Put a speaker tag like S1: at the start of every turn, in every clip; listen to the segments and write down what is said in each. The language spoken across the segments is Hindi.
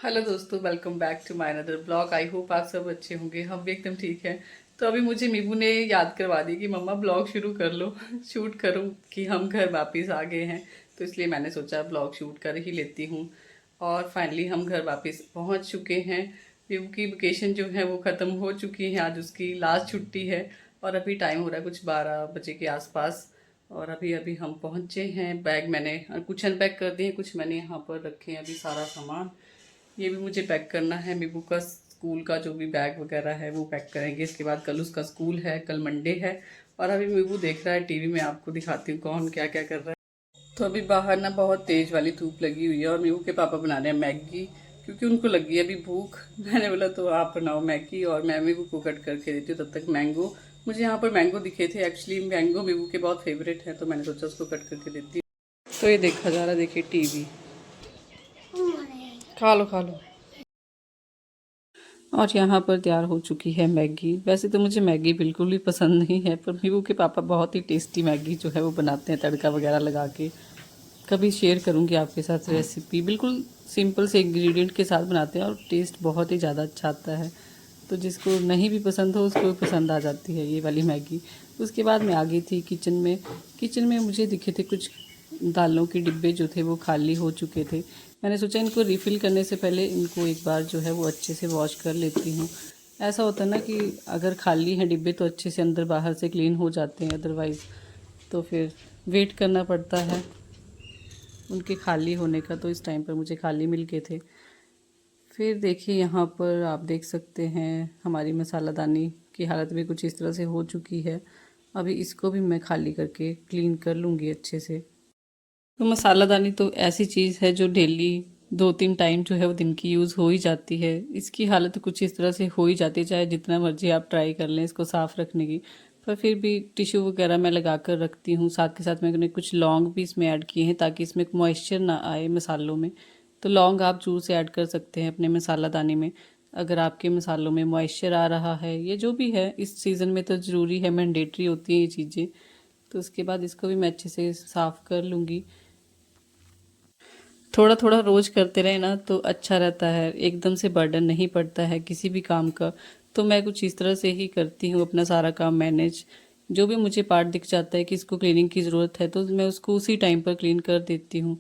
S1: हेलो दोस्तों, welcome back to my another blog. I hope आप सब अच्छे होंगे। हम भी एकदम ठीक हैं। तो अभी मुझे मीबू ने याद करवा दी कि मम्मा ब्लॉग शुरू कर लो शूट करूं कि हम घर वापस आ गए हैं। तो इसलिए मैंने सोचा ब्लॉग शूट कर ही लेती हूं। और फाइनली हम घर वापस पहुंच चुके हैं। मीबू की वेकेशन जो है वो ख़त्म हो चुकी है। आज उसकी लास्ट छुट्टी है और अभी टाइम हो रहा है कुछ 12 बजे के आसपास। और अभी अभी हम पहुंचे हैं। बैग मैंने कुछ अनपैक कर दिए, कुछ मैंने यहाँ पर रखे हैं अभी सारा सामान। ये भी मुझे पैक करना है। मीबू का स्कूल का जो भी बैग वगैरह है वो पैक करेंगे। इसके बाद कल उसका स्कूल है, कल मंडे है। और अभी मीबू देख रहा है टीवी में, आपको दिखाती हूँ कौन क्या क्या कर रहा है। तो अभी बाहर ना बहुत तेज वाली धूप लगी हुई है और मीबू के पापा बना रहे हैं मैगी, क्योंकि उनको लगी है अभी भूख। मैंने बोला तो आप बनाओ मैगी और मैं मीबू को कट करके देती हूँ। तब तक मैंगो, मुझे यहाँ पर मैंगो दिखे थे। एक्चुअली मैंगो मीबू के बहुत फेवरेट है, तो मैंने सोचा उसको कट करके देती हूँ। तो ये देखा जा रहा है, देखिए टीवी। खा लो खा लो। और यहाँ पर तैयार हो चुकी है मैगी। वैसे तो मुझे मैगी बिल्कुल भी पसंद नहीं है, पर मीबू के पापा बहुत ही टेस्टी मैगी जो है वो बनाते हैं तड़का वगैरह लगा के। कभी शेयर करूँगी आपके साथ रेसिपी। बिल्कुल सिंपल से इंग्रेडिएंट के साथ बनाते हैं और टेस्ट बहुत ही ज़्यादा अच्छा आता है। तो जिसको नहीं भी पसंद हो उसको भी पसंद आ जाती है ये वाली मैगी। उसके बाद मैं आ गई थी किचन में। किचन में मुझे दिखे थे कुछ दालों के डिब्बे जो थे वो खाली हो चुके थे। मैंने सोचा इनको रिफ़िल करने से पहले इनको एक बार जो है वो अच्छे से वॉश कर लेती हूँ। ऐसा होता है ना कि अगर खाली हैं डिब्बे तो अच्छे से अंदर बाहर से क्लीन हो जाते हैं, अदरवाइज़ तो फिर वेट करना पड़ता है उनके खाली होने का। तो इस टाइम पर मुझे खाली मिल गए थे। फिर देखिए यहाँ पर आप देख सकते हैं हमारी मसालादानी की हालत भी कुछ इस तरह से हो चुकी है। अभी इसको भी मैं खाली करके क्लीन कर लूँगी अच्छे से। तो मसालादानी तो ऐसी चीज़ है जो डेली 2-3 टाइम जो है वो दिन की यूज़ हो ही जाती है। इसकी हालत कुछ इस तरह से हो ही जाती है, चाहे जितना मर्जी आप ट्राई कर लें इसको साफ़ रखने की। पर फिर भी टिश्यू वगैरह मैं लगा कर रखती हूँ। साथ के साथ मैंने कुछ लौंग भी इसमें ऐड किए हैं ताकि इसमें मॉइस्चर ना आए मसालों में। तो लौंग आप जरूर से ऐड कर सकते हैं अपने मसालादानी में, अगर आपके मसालों में मॉइस्चर आ रहा है। ये जो भी है इस सीज़न में तो ज़रूरी है, मैंडेटरी होती हैं ये चीज़ें। तो उसके बाद इसको भी मैं अच्छे से साफ़ कर लूँगी। थोड़ा थोड़ा रोज करते रहे ना तो अच्छा रहता है, एकदम से बर्डन नहीं पड़ता है किसी भी काम का। तो मैं कुछ इस तरह से ही करती हूँ अपना सारा काम मैनेज। जो भी मुझे पार्ट दिख जाता है कि इसको क्लीनिंग की ज़रूरत है तो मैं उसको उसी टाइम पर क्लीन कर देती हूँ।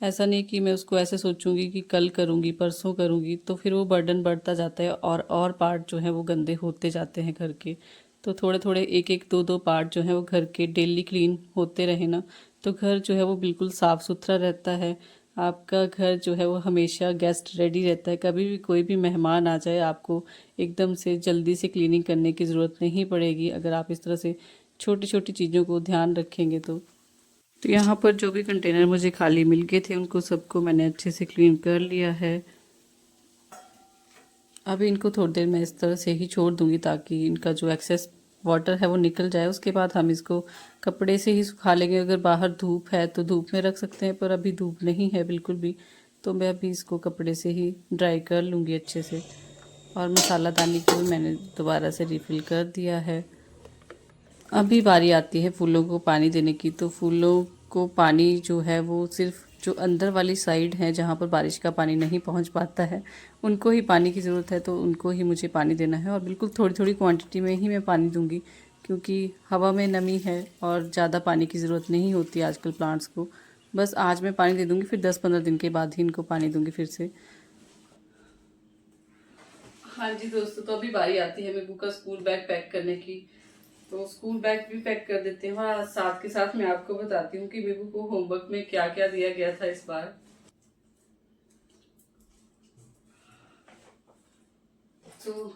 S1: ऐसा नहीं कि मैं उसको ऐसे सोचूंगी कि कल करूँगी परसों करूँगी, तो फिर वो बर्डन बढ़ता जाता है और पार्ट जो है वो गंदे होते जाते हैं घर के। तो थोड़े थोड़े एक एक दो दो पार्ट जो है वो घर के डेली क्लीन होते रहे ना, तो घर जो है वो बिल्कुल साफ़ सुथरा रहता है। आपका घर जो है वो हमेशा गेस्ट रेडी रहता है। कभी भी कोई भी मेहमान आ जाए आपको एकदम से जल्दी से क्लीनिंग करने की ज़रूरत नहीं पड़ेगी, अगर आप इस तरह से छोटी छोटी चीज़ों को ध्यान रखेंगे तो यहाँ पर जो भी कंटेनर मुझे खाली मिल गए थे उनको सबको मैंने अच्छे से क्लीन कर लिया है। अभी इनको थोड़ी देर मैं इस तरह से ही छोड़ दूँगी ताकि इनका जो एक्सेस वाटर है वो निकल जाए। उसके बाद हम इसको कपड़े से ही सुखा लेंगे। अगर बाहर धूप है तो धूप में रख सकते हैं, पर अभी धूप नहीं है बिल्कुल भी, तो मैं अभी इसको कपड़े से ही ड्राई कर लूँगी अच्छे से। और मसालादानी को भी मैंने दोबारा से रिफ़िल कर दिया है। अभी बारी आती है फूलों को पानी देने की। तो फूलों को पानी जो है वो सिर्फ जो अंदर वाली साइड है जहाँ पर बारिश का पानी नहीं पहुँच पाता है उनको ही पानी की ज़रूरत है, तो उनको ही मुझे पानी देना है। और बिल्कुल थोड़ी थोड़ी क्वांटिटी में ही मैं पानी दूंगी, क्योंकि हवा में नमी है और ज़्यादा पानी की ज़रूरत नहीं होती आजकल प्लांट्स को। बस आज मैं पानी दे दूँगी, फिर 10-15 दिन के बाद ही इनको पानी दूँगी फिर से। हाँ जी दोस्तों, तो अभी बारी आती है मेबू का स्कूल बैग पैक करने की। तो स्कूल बैग भी पैक कर देते हैं और साथ के साथ मैं आपको बताती हूँ कि बेबू को होमवर्क में क्या क्या दिया गया था इस बार। तो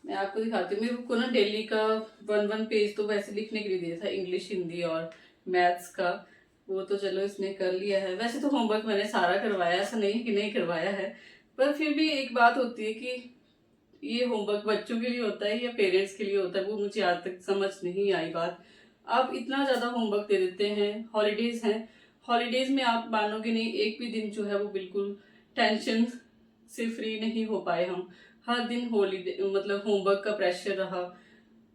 S1: मैं आपको दिखाती हूँ। बेबू को ना डेली का 1-1 पेज तो वैसे लिखने के लिए दिया था, इंग्लिश, हिंदी और मैथ्स का। वो तो चलो इसने कर लिया है। वैसे तो होमवर्क मैंने सारा करवाया, ऐसा नहीं कि नहीं करवाया है, पर फिर भी एक बात होती है कि ये होमवर्क बच्चों के लिए होता है या पेरेंट्स के लिए होता है, वो मुझे आज तक समझ नहीं आई बात। आप इतना ज़्यादा होमवर्क दे देते हैं, हॉलीडेज हैं, हॉलीडेज में आप मानोगे नहीं एक भी दिन जो है वो बिल्कुल टेंशन से फ्री नहीं हो पाए हम। हर दिन हॉलीडे मतलब होमवर्क का प्रेशर रहा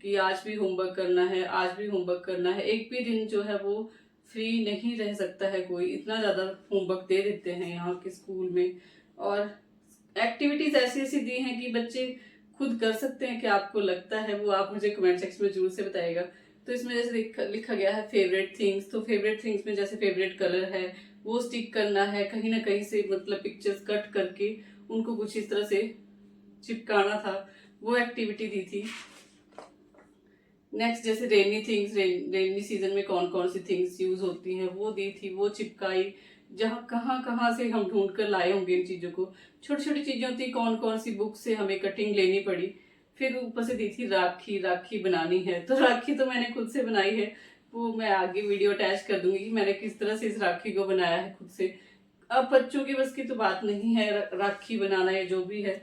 S1: कि आज भी होमवर्क करना है, आज भी होमवर्क करना है। एक भी दिन जो है वो फ्री नहीं रह सकता है कोई, इतना ज़्यादा होमवर्क दे देते हैं यहाँ के स्कूल में। और एक्टिविटीज ऐसी ऐसी दी हैं कि बच्चे खुद कर सकते हैं। क्या आपको लगता है वो आप मुझे कमेंट सेक्शन में जरूर से बताइएगा। तो इसमें जैसे लिखा गया है फेवरेट थिंग्स, तो फेवरेट थिंग्स में जैसे फेवरेट कलर है वो स्टिक करना है, कहीं ना कहीं से मतलब पिक्चर्स कट करके उनको कुछ इस तरह से चिपकाना था, वो एक्टिविटी दी थी। नेक्स्ट जैसे रेनी थिंग्स, रेनी सीजन में कौन कौन सी थिंग्स यूज होती हैं वो दी थी, वो चिपकाई। जहाँ कहाँ कहाँ से हम ढूंढ कर लाए होंगे इन चीजों को, छोटी छोटी चीजें होती, कौन कौन सी बुक से हमें कटिंग लेनी पड़ी। फिर ऊपर से दी थी राखी, राखी बनानी है, तो राखी तो मैंने खुद से बनाई है, वो मैं आगे वीडियो अटैच कर दूंगी कि मैंने किस तरह से इस राखी को बनाया है खुद से। अब बच्चों की बस की तो बात नहीं है राखी बनाना या जो भी है,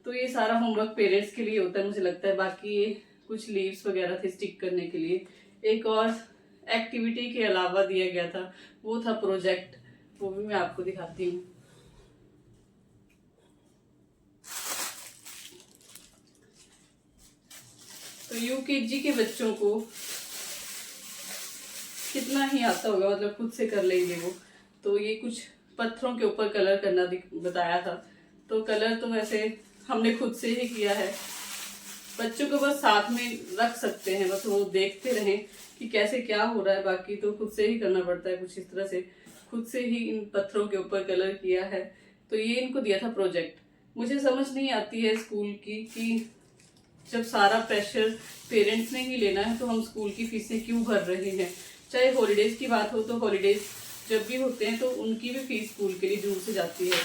S1: तो ये सारा होमवर्क पेरेंट्स के लिए होता है मुझे लगता है। बाकी ये कुछ लीव्स वगैरह थे स्टिक करने के लिए। एक और एक्टिविटी के अलावा दिया गया था, वो था प्रोजेक्ट, वो भी मैं आपको दिखाती हूँ। तो यूकेजी के बच्चों को कितना ही आता होगा, मतलब खुद से कर लेंगे वो। तो ये कुछ पत्थरों के ऊपर कलर करना बताया था, तो कलर तो वैसे हमने खुद से ही किया है। बच्चों को बस साथ में रख सकते हैं, बस वो देखते रहें कि कैसे क्या हो रहा है, बाकी तो खुद से ही करना पड़ता है। कुछ इस तरह से खुद से ही इन पत्थरों के ऊपर कलर किया है। तो ये इनको दिया था प्रोजेक्ट। मुझे समझ नहीं आती है स्कूल की कि जब सारा प्रेशर पेरेंट्स ने ही लेना है तो हम स्कूल की फीसें क्यों भर रहे हैं। चाहे हॉलीडेज की बात हो तो हॉलीडेज जब भी होते हैं तो उनकी भी फीस स्कूल के लिए दूर से जाती है।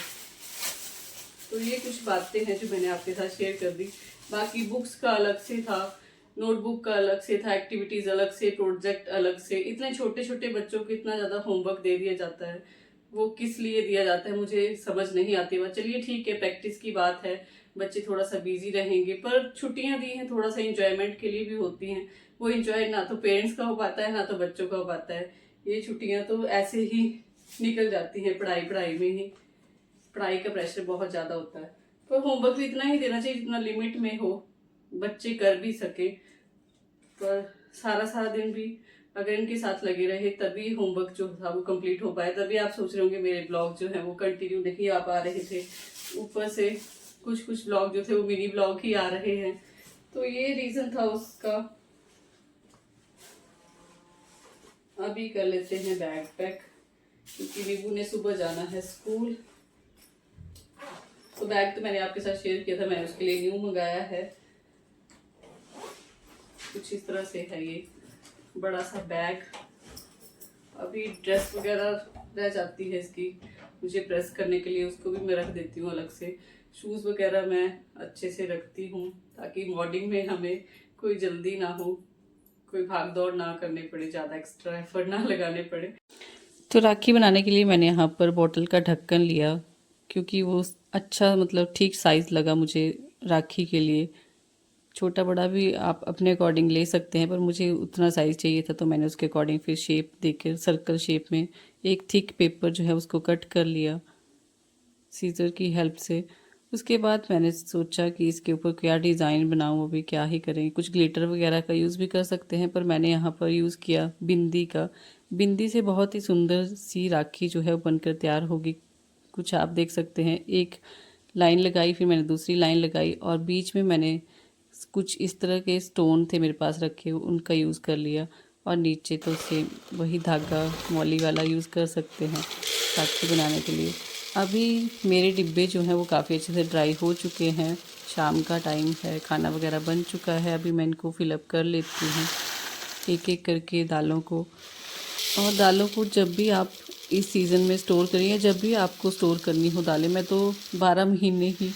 S1: तो ये कुछ बातें हैं जो मैंने आपके साथ शेयर कर दी। बाकी बुक्स का अलग से था, नोटबुक का अलग से था, एक्टिविटीज अलग से, प्रोजेक्ट अलग से। इतने छोटे छोटे बच्चों को इतना ज्यादा होमवर्क दे दिया जाता है, वो किस लिए दिया जाता है मुझे समझ नहीं आती। बस चलिए ठीक है, प्रैक्टिस की बात है, बच्चे थोड़ा सा बिजी रहेंगे, पर छुट्टियां दी हैं थोड़ा सा इंजॉयमेंट के लिए भी होती हैं। वो इंजॉय ना तो पेरेंट्स का हो पाता है ना तो बच्चों का हो पाता है। ये छुट्टियां तो ऐसे ही निकल जाती हैं पढ़ाई पढ़ाई में ही। पढ़ाई का प्रेशर बहुत ज्यादा होता है, पर होमवर्क भी इतना ही देना चाहिए जितना लिमिट में हो, बच्चे कर भी सके। पर सारा सारा दिन भी अगर इनके साथ लगे रहे तभी होमवर्क जो था वो कंप्लीट हो पाए। तभी आप सोच रहे होंगे मेरे ब्लॉग जो है वो कंटिन्यू नहीं आ पा रहे थे, ऊपर से कुछ कुछ ब्लॉग जो थे वो मिनी ब्लॉग ही आ रहे हैं। तो ये रीजन था उसका। अभी कर लेते हैं बैग पैक, क्योंकि नीबू ने सुबह जाना है स्कूल। तो बैग तो मैंने आपके साथ शेयर किया था, मैंने उसके लिए न्यू मंगाया है। कुछ इस तरह से है ये बड़ा सा बैग। अभी ड्रेस वगैरह रह जाती है इसकी, मुझे प्रेस करने के लिए, उसको भी मैं रख देती हूँ अलग से। शूज़ वगैरह मैं अच्छे से रखती हूँ ताकि मॉर्निंग में हमें कोई जल्दी ना हो, कोई भाग दौड़ ना करनी पड़े, ज़्यादा एक्स्ट्रा एफर्ट ना लगाने पड़े। तो राखी बनाने के लिए मैंने यहाँ पर बॉटल का ढक्कन लिया, क्योंकि वो अच्छा मतलब ठीक साइज़ लगा मुझे राखी के लिए। छोटा बड़ा भी आप अपने अकॉर्डिंग ले सकते हैं, पर मुझे उतना साइज़ चाहिए था तो मैंने उसके अकॉर्डिंग फिर शेप देकर सर्कल शेप में एक थिक पेपर जो है उसको कट कर लिया सीजर की हेल्प से। उसके बाद मैंने सोचा कि इसके ऊपर क्या डिज़ाइन बनाऊँ, अभी क्या ही करें। कुछ ग्लिटर वगैरह का यूज़ भी कर सकते हैं, पर मैंने यहाँ पर यूज़ किया बिंदी का। बिंदी से बहुत ही सुंदर सी राखी जो है वो बनकर तैयार होगी। कुछ आप देख सकते हैं, एक लाइन लगाई, फिर मैंने दूसरी लाइन लगाई और बीच में मैंने कुछ इस तरह के स्टोन थे मेरे पास रखे हुए, उनका यूज़ कर लिया। और नीचे तो सेम वही धागा मौली वाला यूज़ कर सकते हैं राखी बनाने के लिए। अभी मेरे डिब्बे जो हैं वो काफ़ी अच्छे से ड्राई हो चुके हैं, शाम का टाइम है, खाना वगैरह बन चुका है। अभी मैं इनको फिलअप कर लेती हूँ एक एक करके दालों को। और दालों को जब भी आप इस सीज़न में स्टोर करिए, जब भी आपको स्टोर करनी हो दालें, मैं तो 12 महीने ही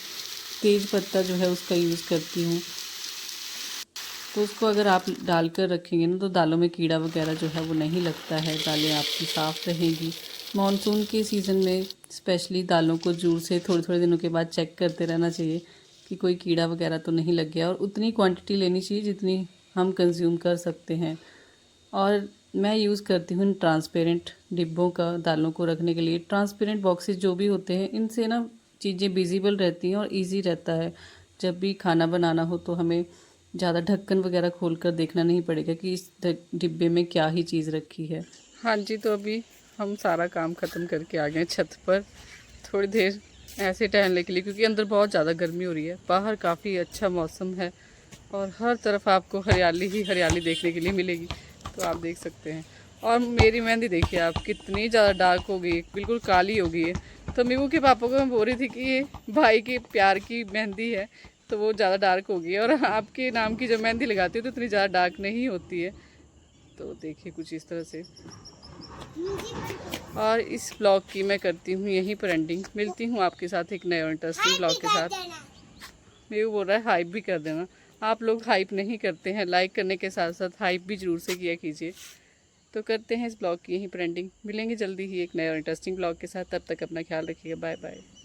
S1: तेज पत्ता जो है उसका यूज़ करती हूँ। तो उसको अगर आप डाल कर रखेंगे ना तो दालों में कीड़ा वगैरह जो है वो नहीं लगता है, दालें आपकी साफ़ रहेंगी। मानसून के सीज़न में स्पेशली दालों को जूर से थोड़े थोड़े दिनों के बाद चेक करते रहना चाहिए कि कोई कीड़ा वगैरह तो नहीं लग गया, और उतनी क्वांटिटी लेनी चाहिए जितनी हम कंज्यूम कर सकते हैं। और मैं यूज़ करती हूँ ट्रांसपेरेंट डिब्बों का दालों को रखने के लिए। ट्रांसपेरेंट बॉक्सेस जो भी होते हैं इनसे ना चीज़ें विजिबल रहती हैं और इजी रहता है। जब भी खाना बनाना हो तो हमें ज़्यादा ढक्कन वगैरह खोल कर देखना नहीं पड़ेगा कि इस डिब्बे में क्या ही चीज़ रखी है। हाँ जी, तो अभी हम सारा काम ख़त्म करके आ गए छत पर। थोड़ी देर ऐसे टहलने के लिए, क्योंकि अंदर बहुत ज़्यादा गर्मी हो रही है। बाहर काफ़ी अच्छा मौसम है और हर तरफ आपको हरियाली ही हरियाली देखने के लिए मिलेगी, तो आप देख सकते हैं। और मेरी मेहंदी देखिए आप कितनी ज़्यादा डार्क हो गई है, बिल्कुल काली हो गई है। तो मीमू के पापा को मैं बोल रही थी कि ये भाई के प्यार की मेहंदी है, तो वो ज़्यादा डार्क हो गई है, और आपके नाम की जब मेहंदी लगाती हो तो इतनी ज़्यादा डार्क नहीं होती है। तो देखिए कुछ इस तरह से। और इस ब्लॉग की मैं करती हूँ यहीं पर एंडिंग। मिलती हूँ आपके साथ एक नए और इंटरेस्टिंग ब्लॉग के साथ। मेरे बोल रहा है हाइप भी कर देना। आप लोग हाइप नहीं करते हैं, लाइक करने के साथ साथ हाइप भी ज़रूर से किया कीजिए। तो करते हैं इस ब्लॉग की यहीं पर एंडिंग। मिलेंगे जल्दी ही एक नए और इंटरेस्टिंग ब्लॉग के साथ। तब तक अपना ख्याल रखिएगा। Bye bye.